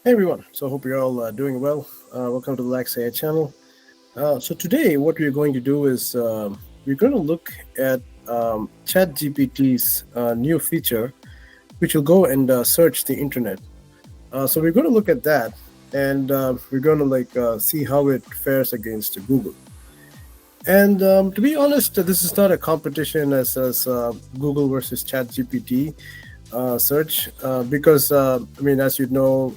Hey everyone, so hope you're all doing well. Welcome to the Lax AI channel. So today, what we're going to do is we're going to look at ChatGPT's new feature, which will go and search the internet. So we're going to look at that, and we're going to see how it fares against Google. And to be honest, this is not a competition as Google versus ChatGPT search because I mean, as you know.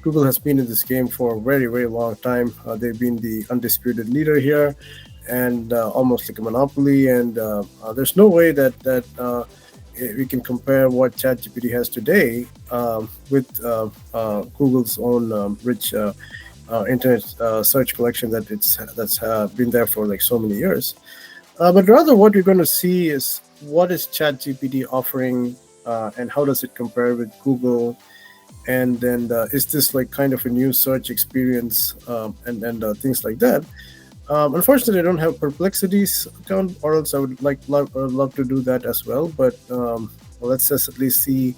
Google has been in this game for a very, very long time. They've been the undisputed leader here, and almost like a monopoly. And there's no way that we can compare what ChatGPT has today with Google's own rich internet search collection that's been there for like so many years. But rather, what you're going to see is what is ChatGPT offering, and how does it compare with Google, and then is this like kind of a new search experience, and things like that. Unfortunately, I don't have Perplexity's account, or else I would love to do that as well. But let's just at least see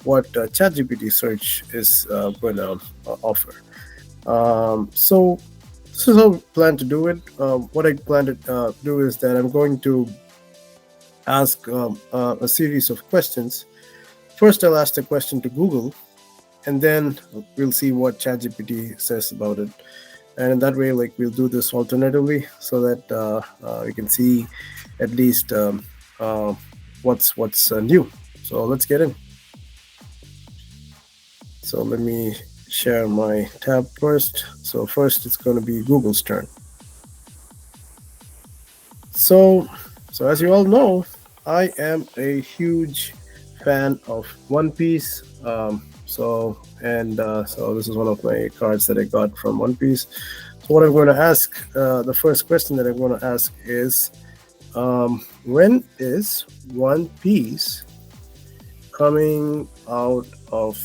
what ChatGPT search is going to offer. So this is how I plan to do it. What I plan to do is that I'm going to ask a series of questions. First, I'll ask the question to Google, and then we'll see what ChatGPT says about it. And in that way, like, we'll do this alternatively so that we can see at least what's new. So let's get in. So let me share my tab first. So first, it's going to be Google's turn. So as you all know, I am a huge fan of One Piece. So this is one of my cards that I got from One Piece. So what I'm going to ask, the first question that I'm going to ask is, when is One Piece coming out of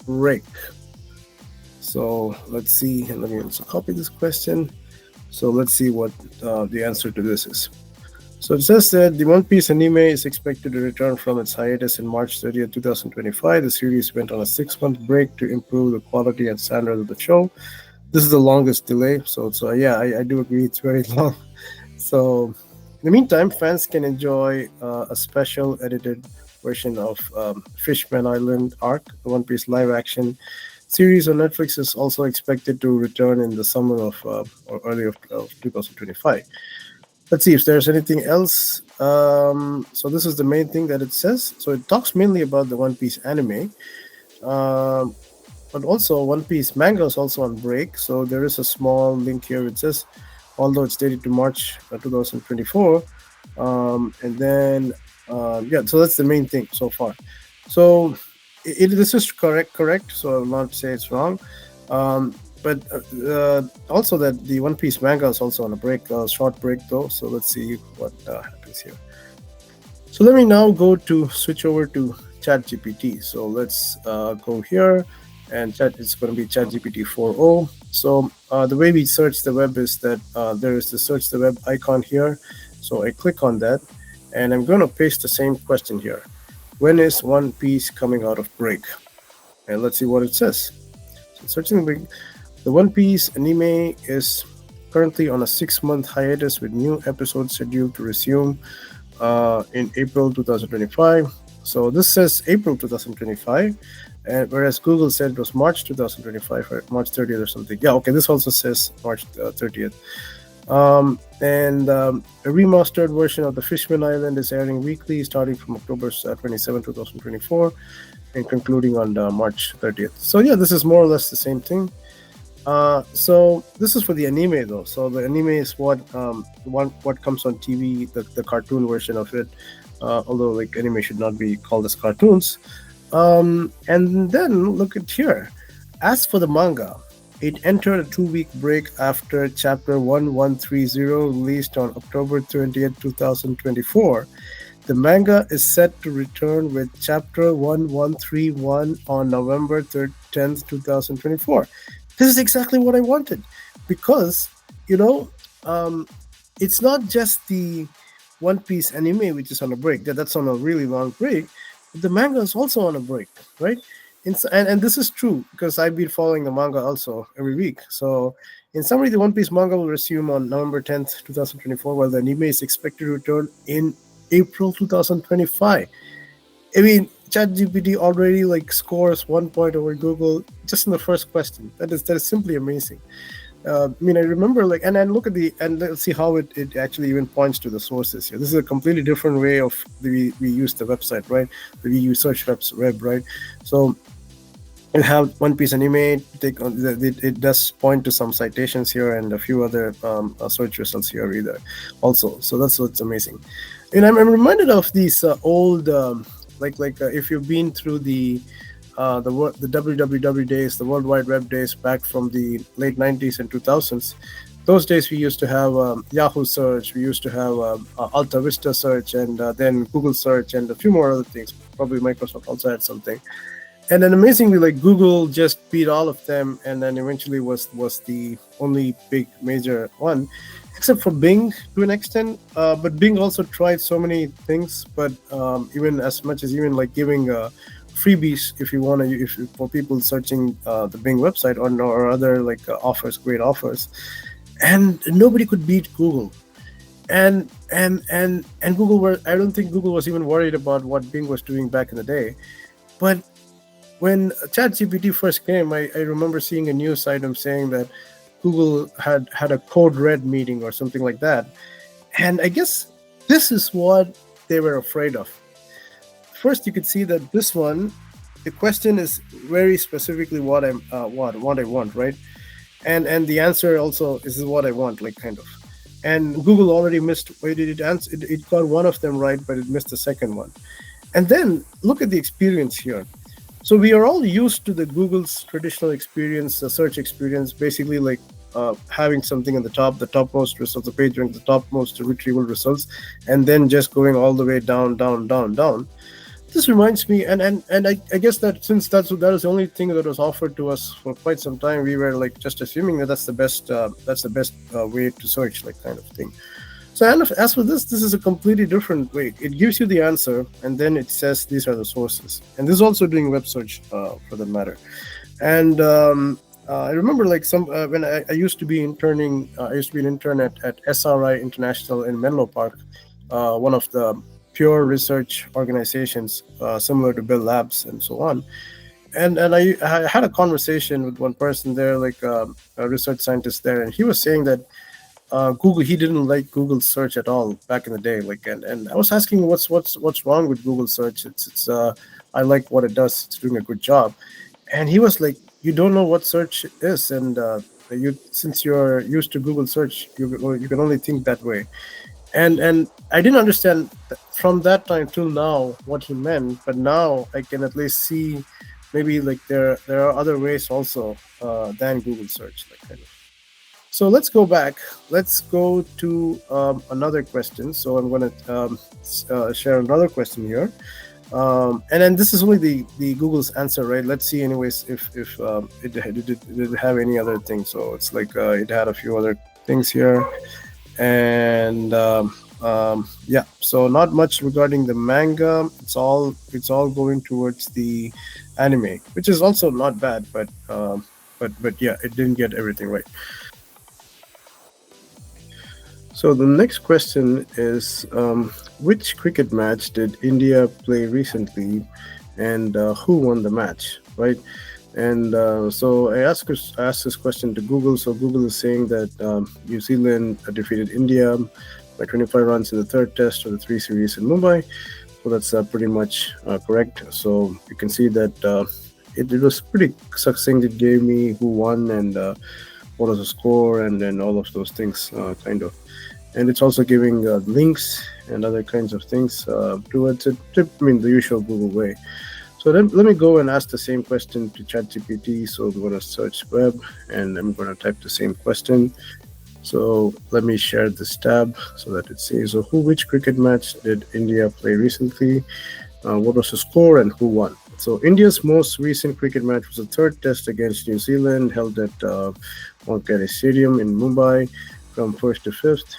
break? So let's see, and let me also copy this question. So let's see what the answer to this is. So it says that the One Piece anime is expected to return from its hiatus in March 30th, 2025. The series went on a 6-month break to improve the quality and standard of the show. This is the longest delay, so yeah, I do agree it's very long. So in the meantime, fans can enjoy a special edited version of Fishman Island arc, the One Piece live action series on Netflix is also expected to return in the summer or early of 2025. Let's see if there's anything else. So this is the main thing that it says. So it talks mainly about the One Piece anime, but also One Piece manga is also on break. So there is a small link here. It says, although it's dated to March 2024, and then yeah. So that's the main thing so far. So this is correct. So I will not say it's wrong. But also that the One Piece manga is also on a break, short break though. So let's see what happens here. So let me now switch over to ChatGPT. So let's go here, and it's going to be ChatGPT 4.0. So the way we search the web is that there is the search the web icon here. So I click on that, and I'm going to paste the same question here. When is One Piece coming out of break? And let's see what it says. So searching the One Piece anime is currently on a 6-month hiatus with new episodes scheduled to resume in April 2025. So this says April 2025, and whereas Google said it was March 2025 or March 30th or something. Yeah, okay, this also says March 30th. A remastered version of the Fishman Island is airing weekly starting from October 27, 2024 and concluding on March 30th. So yeah, this is more or less the same thing. So this is for the anime though. So the anime is what comes on TV, the cartoon version of it. Although like anime should not be called as cartoons. And then look at here. As for the manga, it entered a 2-week break after chapter 1130 released on October 20th, 2024. The manga is set to return with chapter 1131 on November 10th, 2024. This is exactly what I wanted, because it's not just the One Piece anime which is on a break. That's on a really long break. But the manga is also on a break, right? And this is true because I've been following the manga also every week. So, in summary, the One Piece manga will resume on November 10th, 2024, while the anime is expected to return in April 2025. I mean, ChatGPT already like scores 1 point over Google just in the first question. That is simply amazing. I mean, I remember like, and look at and let's see how it actually even points to the sources here. This is a completely different way of we use the website, right? We use search web, right? So you have One Piece anime. It does point to some citations here and a few other search results here either, also. So that's what's amazing. And I'm reminded of these old, if you've been through the WWW days, the World Wide Web days back from the late 90s and 2000s. Those days we used to have Yahoo Search, we used to have Altavista Search, and then Google Search, and a few more other things. Probably Microsoft also had something. And then amazingly, like Google just beat all of them, and then eventually was the only big major one, except for Bing to an extent. But Bing also tried so many things, but even as much as even like giving freebies if you want to, for people searching the Bing website or other like offers, great offers, and nobody could beat Google. And Google I don't think Google was even worried about what Bing was doing back in the day, but when ChatGPT first came, I remember seeing a news item saying that Google had a code red meeting or something like that. And I guess this is what they were afraid of. First, you could see that this one, the question is very specifically what I want, right? And the answer also is what I want, like kind of. And Google already missed. It got one of them right, but it missed the second one. And then look at the experience here. So we are all used to the Google's traditional experience, the search experience, basically like having something on the topmost results, the page rank, the topmost retrieval results, and then just going all the way down. This reminds me, and I guess that since that was the only thing that was offered to us for quite some time, we were like just assuming that that's the best way to search, like kind of thing. So as for this is a completely different way. It gives you the answer, and then it says these are the sources. And this is also doing web search for that matter. And I remember like when I used to be interning, I used to be an intern at SRI International in Menlo Park, one of the pure research organizations similar to Bell Labs and so on. And I had a conversation with one person there, like a research scientist there, and he was saying that Google, he didn't like Google search at all back in the day. Like, and I was asking what's wrong with Google search. It's I like what it does. It's doing a good job. And he was like, you don't know what search is, and since you're used to Google search, you can only think that way. And I didn't understand from that time till now what he meant, but now I can at least see maybe like there are other ways also than Google search, like kind of. So let's go back. Let's go to another question. So I'm going to share another question here. And then this is only the Google's answer, right? Let's see anyways if it did have any other thing. So it's like it had a few other things here. And yeah, so not much regarding the manga. It's all going towards the anime, which is also not bad, but yeah, it didn't get everything right. So the next question is, which cricket match did India play recently, and who won the match, right? And so I asked this question to Google. So Google is saying that New Zealand defeated India by 25 runs in the third test of the 3 series in Mumbai. So that's pretty much correct. So you can see that it was pretty succinct. It gave me who won and what was the score, and then all of those things, kind of. And it's also giving links and other kinds of things towards it. I mean, the usual Google way. So then let me go and ask the same question to ChatGPT. So I'm going to search web, and I'm going to type the same question. So let me share this tab so that it says, so which cricket match did India play recently? What was the score and who won? So India's most recent cricket match was the third test against New Zealand, held at Wankhede Stadium in Mumbai. From 1st to 5th,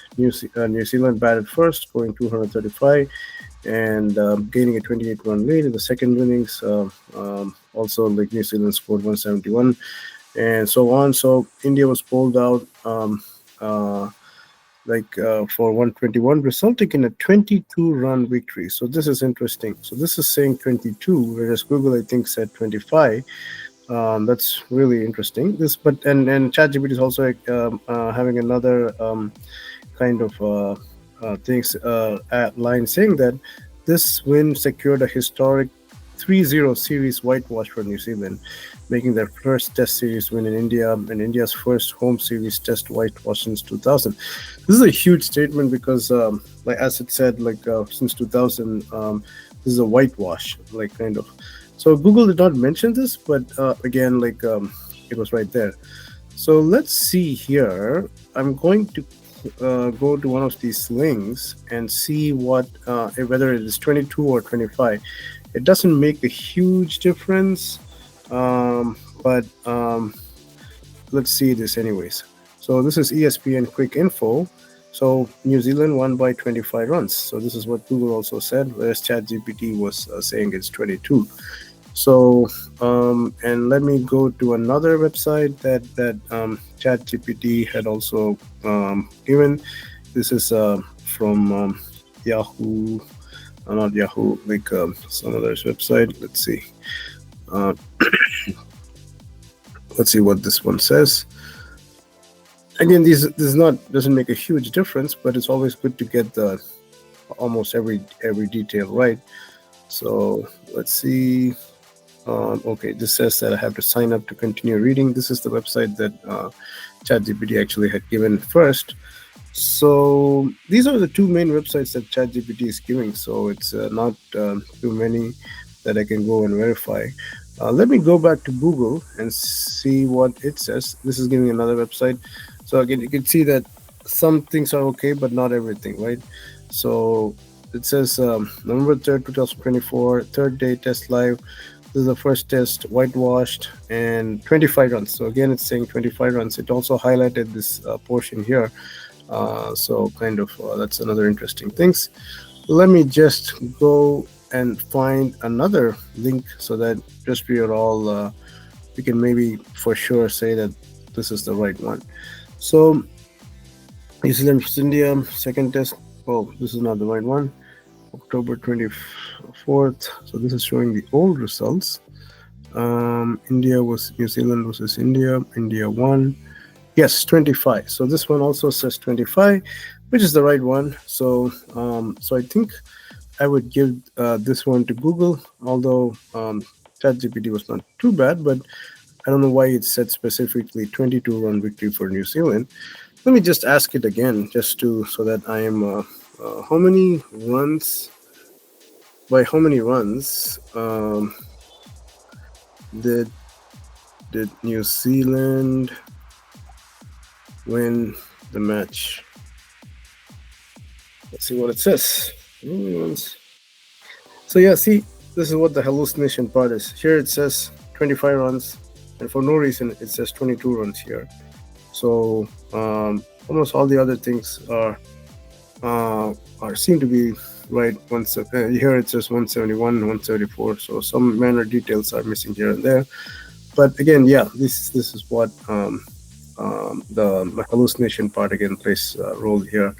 New Zealand batted first, scoring 235. and gaining a 28-run lead in the second innings. Also, like New Zealand scored 171, and so on. So India was bowled out. For 121, resulting in a 22-run victory. So this is interesting. So this is saying 22, whereas Google, I think, said 25. That's really interesting. And ChatGPT is also having another kind of things line saying that this win secured a historic 3-0 series whitewash for New Zealand, making their first Test series win in India and India's first home series Test whitewash since 2000. This is a huge statement because, like as it said, since 2000, this is a whitewash, like kind of. So Google did not mention this, but again, it was right there. So let's see here. I'm going to go to one of these links and see whether it is 22 or 25. It doesn't make a huge difference, but let's see this anyways. So this is ESPN Quick Info. So New Zealand won by 25 runs. So this is what Google also said, whereas ChatGPT was saying it's 22. So and let me go to another website that ChatGPT had also given. This is from Yahoo, not Yahoo, some other website. Let's see. Let's see what this one says. Again, this doesn't make a huge difference, but it's always good to get almost every detail right. So let's see. Okay, this says that I have to sign up to continue reading. This is the website that ChatGPT actually had given first. So these are the two main websites that ChatGPT is giving. So it's not too many that I can go and verify. Let me go back to Google and see what it says. This is giving another website. So again, you can see that some things are okay, but not everything, right? So it says November 3rd, 2024, third day test live. This is the first test, whitewashed, and 25 runs. So again, it's saying 25 runs. It also highlighted this portion here. So kind of that's another interesting things. Let me just go and find another link so that just we are all, we can maybe for sure say that this is the right one. So New Zealand vs India, second test. Oh, this is not the right one. October 24th. So this is showing the old results. India was New Zealand versus India. India won. Yes, 25. So this one also says 25, which is the right one. So so I think I would give this one to Google, although ChatGPT was not too bad, but I don't know why it said specifically 22-run victory for New Zealand. Let me just ask it again, so that I am how many runs? By how many runs did New Zealand win the match? Let's see what it says. So yeah, see, this is what the hallucination part is. Here it says 25 runs, and for no reason it says 22 runs here. So almost all the other things seem to be right. Here it says 171, 174. So some minor details are missing here and there. But again, yeah, this is what the hallucination part again plays a role here.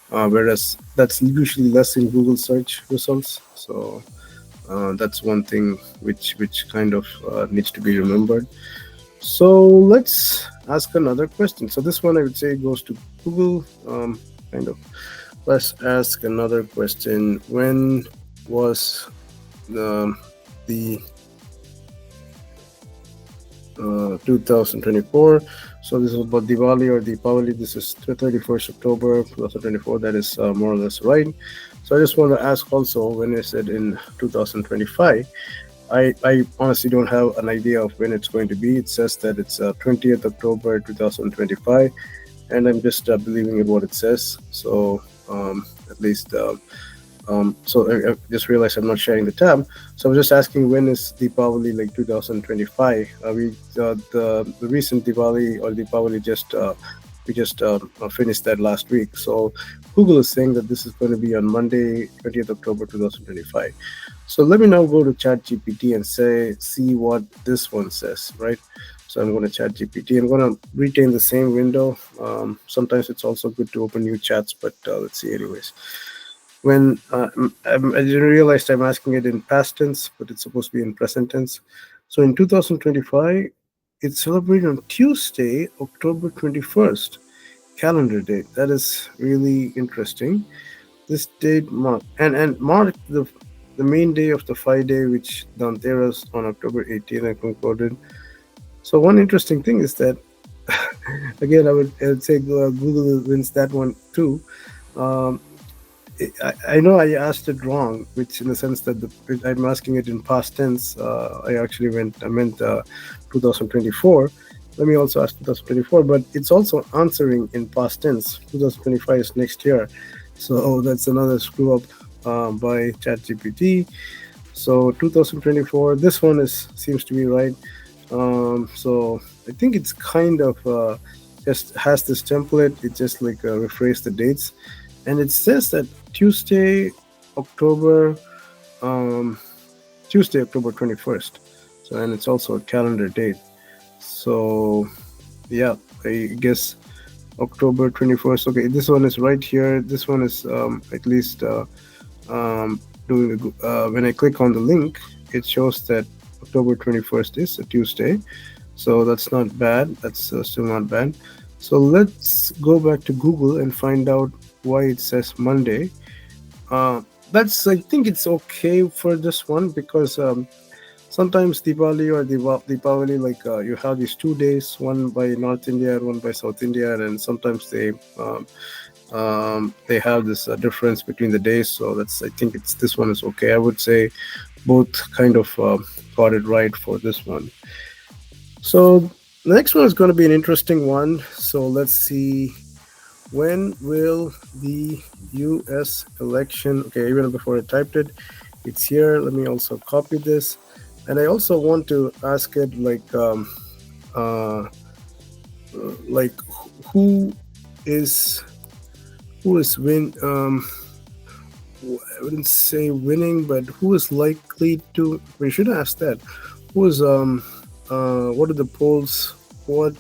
Whereas that's usually less in Google search results. So that's one thing which kind of needs to be remembered. So let's ask another question. So this one I would say goes to Google. Kind of. Let's ask another question. When was the 2024? So this is about Diwali or Deepavali. This is 31st October 2024. That is more or less right. So I just want to ask also, when I said in 2025, I honestly don't have an idea of when it's going to be. It says that it's 20th October 2025, and I'm just believing in what it says. So at least so I just realized I'm not sharing the tab. So I'm just asking, when is Deepavali, like 2025? The recent Diwali or Deepavali just We just finished that last week. So Google is saying that this is going to be on Monday, 20th October 2025. So let me now go to ChatGPT and see what this one says, right? So I'm going to ChatGPT. I'm going to retain the same window. Sometimes it's also good to open new chats, but let's see anyways. When I didn't realize I'm asking it in past tense, but it's supposed to be in present tense. So in 2025, it's celebrated on Tuesday, October 21st, calendar date. That is really interesting. This date marked the main day of the 5-day, which Dhanteras on October 18th and concluded. So one interesting thing is that, again, I would say Google wins that one too. Um, I know I asked it wrong, which in the sense that I'm asking it in past tense. I meant 2024. Let me also ask 2024, but it's also answering in past tense. 2025 is next year, so that's another screw up by ChatGPT. So 2024, this one seems to be right. So I think it's kind of just has this template. It just like rephrase the dates, and it says that Tuesday, October 21st. So, and it's also a calendar date. So, yeah, I guess October 21st. Okay, this one is right here. This one is at least doing when I click on the link, it shows that October 21st is a Tuesday. So that's not bad. That's still not bad. So let's go back to Google and find out why it says Monday. I think it's okay for this one because sometimes Diwali or Deepavali, like you have these 2 days, one by North India and one by South India, and sometimes they have this difference between the days. So I think this one is okay. I would say both kind of got it right for this one. So the next one is going to be an interesting one. So let's see. When will the US election? Okay, even before I typed it, it's here. Let me also copy this, and I also want to ask it like who is win. I wouldn't say winning, but who is likely to? We should ask that. Who is what are the polls? What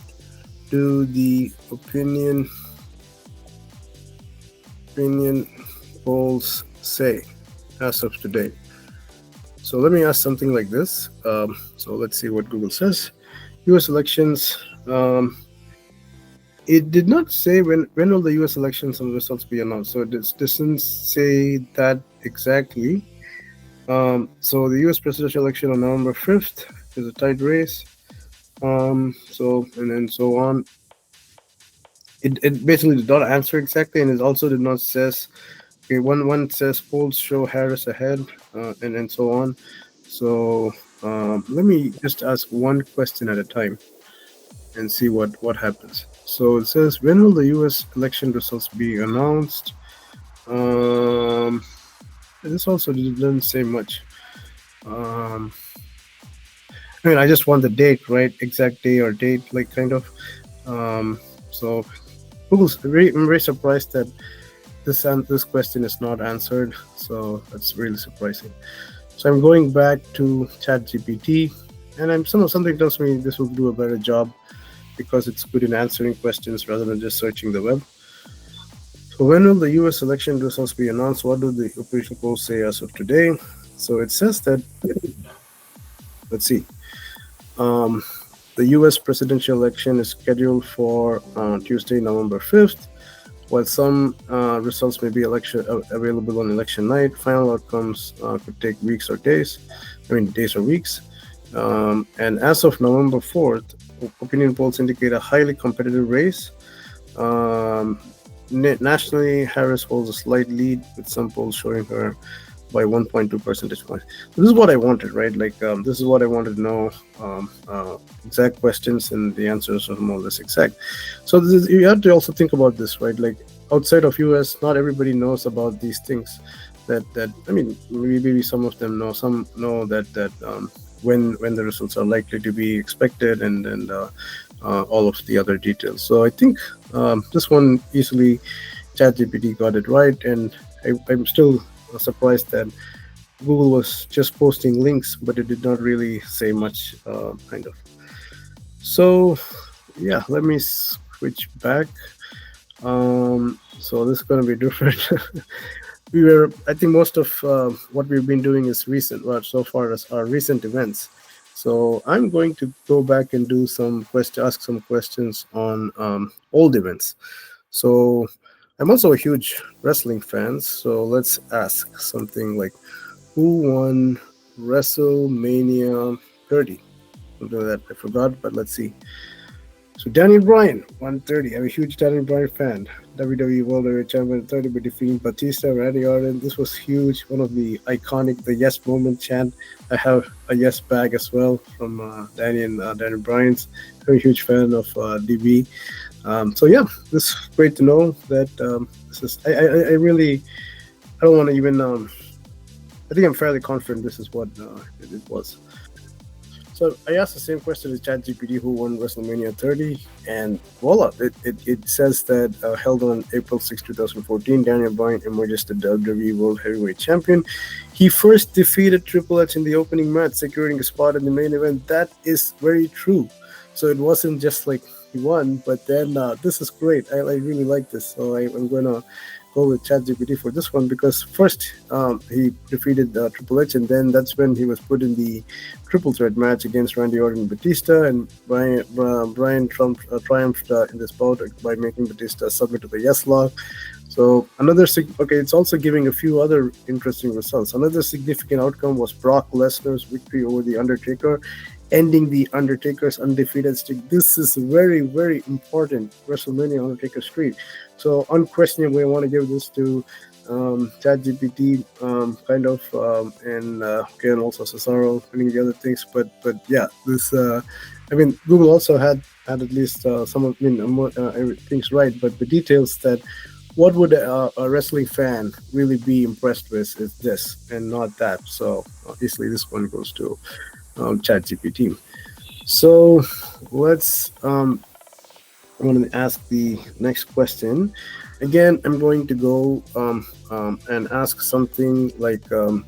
do the opinion polls say as of today? So let me ask something like this. So let's see what Google says. U.S. elections. It did not say when will the U.S. elections and results be announced. So it doesn't say that exactly. So the U.S. presidential election on November 5th is a tight race. So and then so on. It basically did not answer exactly, and it also did not says. Okay, one says polls show Harris ahead, and so on. So let me just ask one question at a time and see what happens. So it says, when will the U.S. election results be announced? This also didn't say much. I mean, I just want the date, right? Exact day or date, like kind of. So I'm very surprised that this question is not answered. So that's really surprising. So I'm going back to ChatGPT, and something tells me this will do a better job because it's good in answering questions rather than just searching the web. So when will the U.S. election results be announced? What do the opinion polls say as of today? So it says that, let's see, the U.S. presidential election is scheduled for Tuesday, November 5th. While some results may be available on election night, final outcomes could take weeks or days. Days or weeks. And as of November 4th, opinion polls indicate a highly competitive race. Nationally, Harris holds a slight lead, with some polls showing her by 1.2 percentage points. So this is what I wanted, right? Like this is what I wanted to know. Exact questions, and the answers are more or less exact. So you have to also think about this, right? Like outside of US, not everybody knows about these things. Maybe some of them know. Some know that when the results are likely to be expected, and all of the other details. So I think this one easily ChatGPT got it right, and I'm still surprised that Google was just posting links, but it did not really say much, kind of. So yeah, let me switch back. So this is going to be different. I think most of what we've been doing is recent, well, so far as our recent events. So I'm going to go back and do ask some questions on old events. So I'm also a huge wrestling fan. So let's ask something like, who won WrestleMania 30? Something like that. I forgot, but let's see. So Daniel Bryan, 130. I'm a huge Daniel Bryan fan. WWE World Heavyweight Champion 30 by defeating Batista, Randy Orton. This was huge. One of the iconic, the yes moment chant. I have a yes bag as well from Daniel Bryan's. I'm a huge fan of DB. So yeah, this is great to know that this is. I really, I don't want to even. I think I'm fairly confident this is what it was. So I asked the same question to ChatGPT, who won WrestleMania 30, and voila, it says that held on April 6, 2014, Daniel Bryan emerges the WWE World Heavyweight Champion. He first defeated Triple H in the opening match, securing a spot in the main event. That is very true. So it wasn't just like he won, but then this is great. I really like this. So I'm going to go with ChatGPT for this one because first he defeated Triple H, and then that's when he was put in the triple threat match against Randy Orton and Batista, and Bryan triumphed in this bout by making Batista submit to the yes lock. So okay, it's also giving a few other interesting results. Another significant outcome was Brock Lesnar's victory over the Undertaker, ending the Undertaker's undefeated streak. This is very, very important WrestleMania Undertaker streak. So unquestionably, I want to give this to ChatGPT, kind of, and again also Cesaro, many of the other things. But yeah, this. I mean, Google also had at least some of things right, but the details that what would a wrestling fan really be impressed with is this and not that. So obviously, this one goes to ChatGPT. So let's. I'm going to ask the next question. Again, I'm going to go and ask something like um,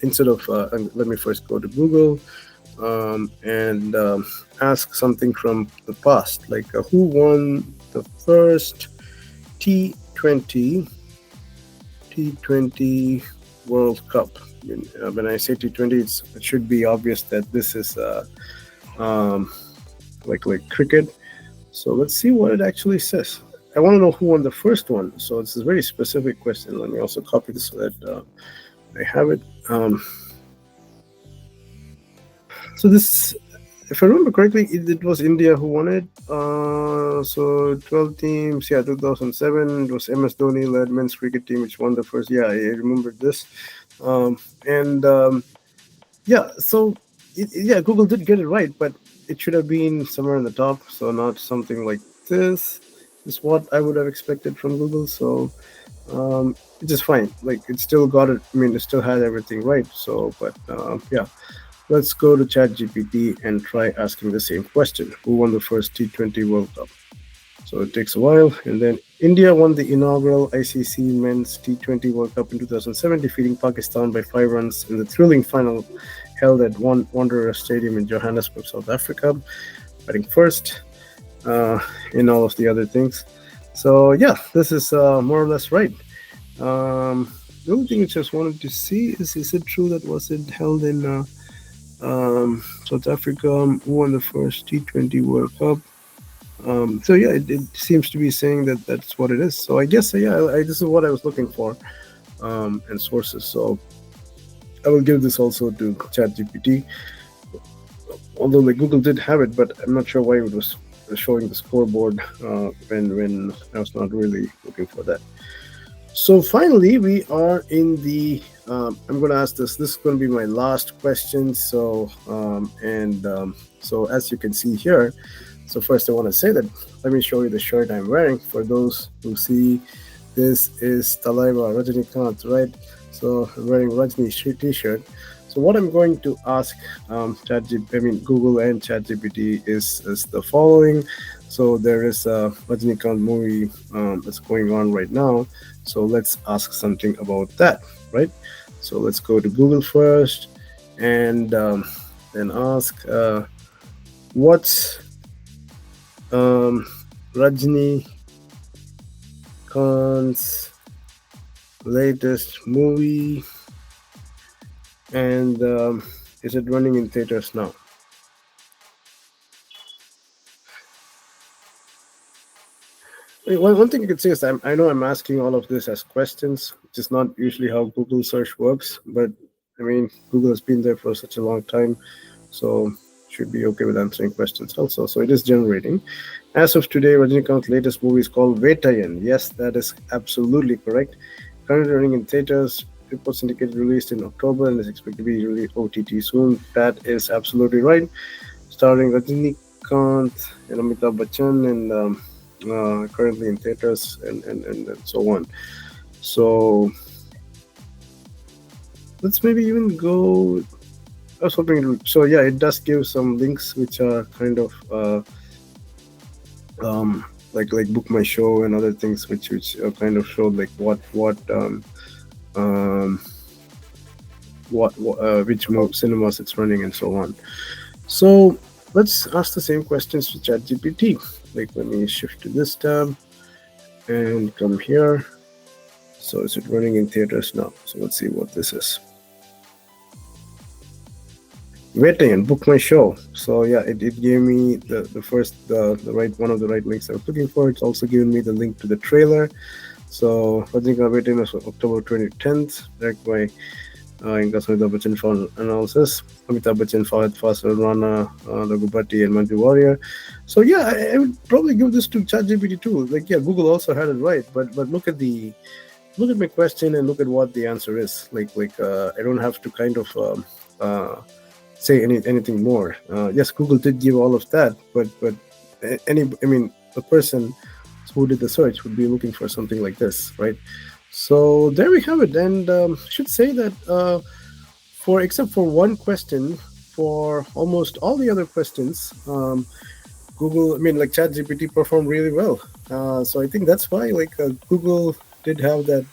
instead of let me first go to Google and ask something from the past, like who won the first T20 World Cup? When I say T20, it should be obvious that this is um, like cricket. So let's see what it actually says. I want to know who won the first one. So it's a very specific question. Let me also copy this so that I have it. So this, if I remember correctly, it was India who won it. So 12 teams. Yeah, 2007. It was MS Dhoni led men's cricket team which won the first. Yeah, I remember this. Yeah, so yeah, Google did get it right, but it should have been somewhere in the top. So not something like this. Is what I would have expected from Google. So it's just fine. Like it still got it. I mean, it still had everything right. So, but yeah. Let's go to ChatGPT and try asking the same question. Who won the first T20 World Cup? So it takes a while. And then India won the inaugural ICC Men's T20 World Cup in 2007, defeating Pakistan by 5 runs in the thrilling final held at Wanderers Stadium in Johannesburg, South Africa, batting first in all of the other things. So yeah, this is more or less right. The only thing I just wanted to see is it true that was it held in South Africa, who won the first T20 World Cup? So yeah, it seems to be saying that that's what it is. So I guess yeah, this is what I was looking for, and sources. So I will give this also to ChatGPT. Although like Google did have it, but I'm not sure why it was showing the scoreboard when I was not really looking for that. So finally, we are in the. I'm going to ask this. This is going to be my last question. So so as you can see here, so first I want to say that let me show you the shirt I'm wearing. For those who see, this is Talaiva Rajanikanth, right? So I'm wearing Rajni t-shirt. So what I'm going to ask Google and ChatGPT is the following. So there is a Rajanikanth movie that's going on right now. So let's ask something about that, right? So let's go to Google first and then ask what's Rajanikanth's latest movie, and is it running in theaters now? One thing you could say is I know I'm asking all of this as questions, which is not usually how Google search works, but I mean, Google has been there for such a long time, so should be okay with answering questions also. So it is generating. As of today, Rajinikanth's latest movie is called Vetayan. Yes, that is absolutely correct. Currently running in theaters, reports indicate released in October and is expected to be released OTT soon. That is absolutely right. Starring Rajinikanth and Amitabh Bachchan and currently in theaters and so on. So let's maybe even go. I was hoping to. So yeah, it does give some links which are kind of like Book My Show and other things which kind of show like which cinemas it's running and so on. So let's ask the same questions to ChatGPT. Like, let me shift to this tab and come here. So is it running in theaters now? So let's see what this is. Vetayan, Book My Show. So yeah, it gave me the right one of the right links I was looking for. It's also given me the link to the trailer. So Rajinikanth Vetayan is October 2010th, directed by Amitabh Bachchan for analysis. Amitabh Bachchan, Fahad Fasal, Rana, Raghupati, and Manju Warrior. So yeah, I would probably give this to ChatGPT too. Like yeah, Google also had it right, but look at my question and look at what the answer is. Like I don't have to kind of say anything more. Yes, Google did give all of that, but a person who did the search would be looking for something like this, right? So there we have it, and should say that except for one question, for almost all the other questions, Google, ChatGPT performed really well. So I think that's why Google did have that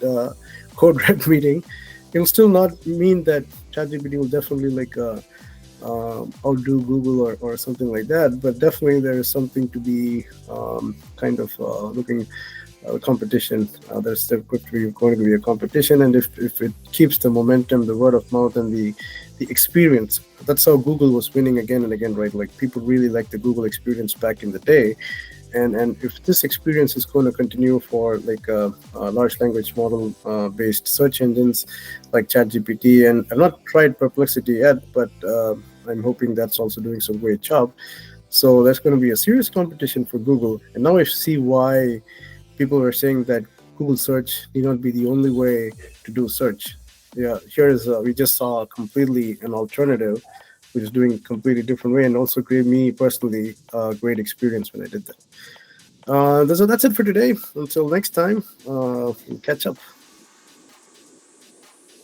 code red meeting. It'll still not mean that ChatGPT will definitely outdo Google or something like that, but definitely there is something to be kind of looking competition. There's going to be a competition, and if it keeps the momentum, the word of mouth, and the experience, that's how Google was winning again and again, right? Like people really liked the Google experience back in the day, and if this experience is going to continue for large language model based search engines like ChatGPT, and I've not tried Perplexity yet, but I'm hoping that's also doing some great job. So there's going to be a serious competition for Google, and now I see why people were saying that Google search need not be the only way to do search. Yeah, here is we just saw completely an alternative, which is doing a completely different way, and also gave me personally a great experience when I did that. So that's it for today. Until next time, we'll catch up.